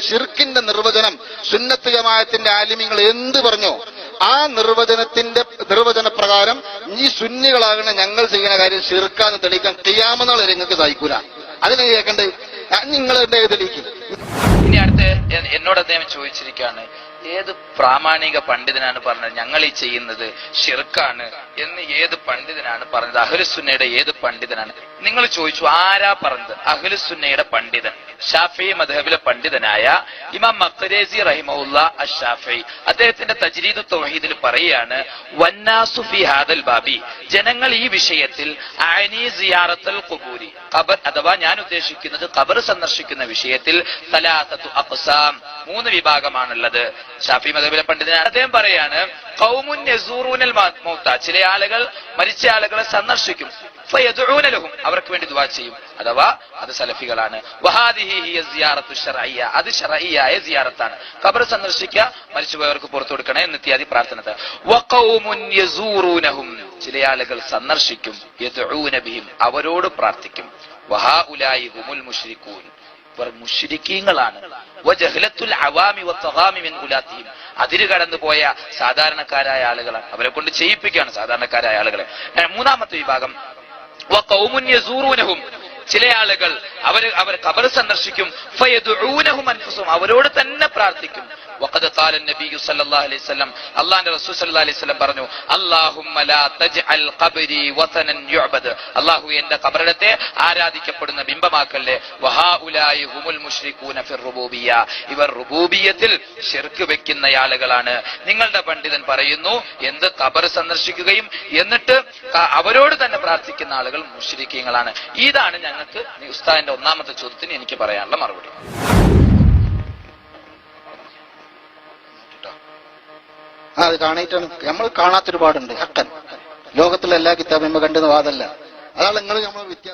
ഷിർക്കിന്റെ നിർവചനം സുന്നത്ത് ജമാഅത്തിന്റെ ആലിമീങ്ങൾ എന്ത് പറഞ്ഞോ ആ നിർവചന പ്രകാരം ഈ സുന്നികളാകുന്ന ഞങ്ങൾ ചെയ്യുന്ന കാര്യം ഷിർക്കാന്ന് തെളിയിക്കാൻ ഖിയാമത്ത് നാൾ വരെ നിങ്ങൾക്ക് സാധിക്കൂല. അതിനെ കേൾക്കണ്ടേ? നിങ്ങൾ എന്റെ തെളിയിക്കും. ഇനി അടുത്ത് എന്നോട് അദ്ദേഹം ചോദിച്ചിരിക്കുകയാണ്, ഏത് പ്രാമാണിക പണ്ഡിതനാണ് പറഞ്ഞത് ഞങ്ങൾ ഈ ചെയ്യുന്നത് ഷിർക്കാണ് എന്ന്? ഏത് പണ്ഡിതനാണ് പറഞ്ഞത്? അഹ്ലുസുന്നയുടെ ഏത് പണ്ഡിതനാണ്? നിങ്ങൾ ചോദിച്ചു ആരാ പറഞ്ഞത്? അഹ്ലുസുന്നയുടെ പണ്ഡിതൻ, ഷാഫി മദ്ഹബിലെ പണ്ഡിതനായ ഇമാം മഖ്രിസി റഹിമഹുല്ലാ അഷ്ശാഫി അദ്ദേഹത്തിന്റെ തജ്രീദു തൗഹീദിൽ പറയാണ്, വന്നാസു ഫി ഹാദൽ ബാബി, ജനങ്ങൾ ഈ വിഷയത്തിൽ അഅനി സിയാറത്തുൽ ഖുബൂരി, ഖബർ അഥവാ ഞാൻ ഉദ്ദേശിക്കുന്നത് ഖബർ സന്ദർശിക്കുന്ന വിഷയത്തിൽ സലാസത്തു അഖ്സാം, 3 വിഭാഗമാണുള്ളത്. ഷാഫി മദ്ഹബിലെ പണ്ഡിതനാണ്. അദ്ദേഹം പറയാണ്, ഖൗമുൻ യസൂറൂനൽ മൗത, ചില ആളുകൾ മരിച്ച ആളുകളെ സന്ദർശിക്കും, ഫയദഊന ലഹും, അവർക്ക് വേണ്ടി ദുആ ചെയ്യും, അഥവാ അത് സലഫികളാണ്. വഹാദിഹി ഹിയ സിയാറത്തു ശർഇയ്യ, അത് ശർഇയ്യായ സിയാറത്താണ്. ഖബർ സന്ദർശിക്കുക, മരിച്ചുപോയവർക്ക് പുറത്തു കൊടുക്കണേ എന്നിത്യാദി പ്രാർത്ഥന. വഖൗമുൻ യസൂറൂനഹും, ചില ആളുകൾ സന്ദർശിക്കും, യദഊന ബിഹിം, അവരോട് പ്രാർത്ഥിക്കും. വഹാഉലായി ഹുമുൽ മുശ്രികൂൻ, അവർ മുശ്രിക്കീങ്ങളാണ്. വജഹലത്തുൽ അവാമി വത്തഗാമി മിൻ ഗുലാത്തിഹിം, അതിര് കടന്നുപോയ സാധാരണക്കാരായ ആളുകളാണ്, അവരെ കൊണ്ട് ചെയ്യിപ്പിക്കുകയാണ് സാധാരണക്കാരായ ആളുകളെ. 3ാമത്തെ വിഭാഗം വഖൗമുൻ യസൂറൂനഹും, ചില ആളുകൾ അവർ ഖബർ സന്ദർശിക്കും, ഫയദഊനഹും അൻഫുസുഹും, അവരോട് തന്നെ പ്രാർത്ഥിക്കും. വഖദ് ഖാല നബി സല്ലല്ലാഹു അലൈഹി വസല്ലം, അല്ലാഹുവിന്റെ റസൂൽ സല്ലല്ലാഹു അലൈഹി വസല്ലം പറഞ്ഞു, അല്ലാഹുമ്മ ലാ തജ്അൽ ഖബ്രി വസനൻ യുഅബദ്, അല്ലാഹു എന്റെ ഖബറിടത്തെ ആരാധിക്കപ്പെടുന്ന ബിംബമാക്കല്ലേ. വഹാഉലായി ഹുമുൽ മുശ്രികൂന ഫിർ റുബൂബിയ്യ, ഇവർ റുബൂബിയ്യത്തിൽ ശിർക്ക് വെക്കുന്ന ആളുകളാണ്. നിങ്ങളുടെ പണ്ഡിതൻ പറയുന്നു എന്ത് ഖബർ സന്ദർശിക്കുകയും എന്നിട്ട് അവരോട് തന്നെ പ്രാർത്ഥിക്കുന്ന ആളുകൾ മുശ്രിക്കീങ്ങളാണ്. ഇതാണ് ഞങ്ങൾക്ക് ഉസ്താദിന്റെ 1ാമത്തെ ചോദ്യത്തിന് എനിക്ക് പറയാനുള്ള മറുപടി. അത് കാണായിട്ടാണ് നമ്മൾ കാണാത്തൊരുപാടുണ്ട്. ഹക്കൻ ലോകത്തിലെ എല്ലാ കിതാബും കണ്ടെന്ന് വാദമല്ല. അതാണ് നിങ്ങൾ നമ്മൾ വ്യത്യാസം.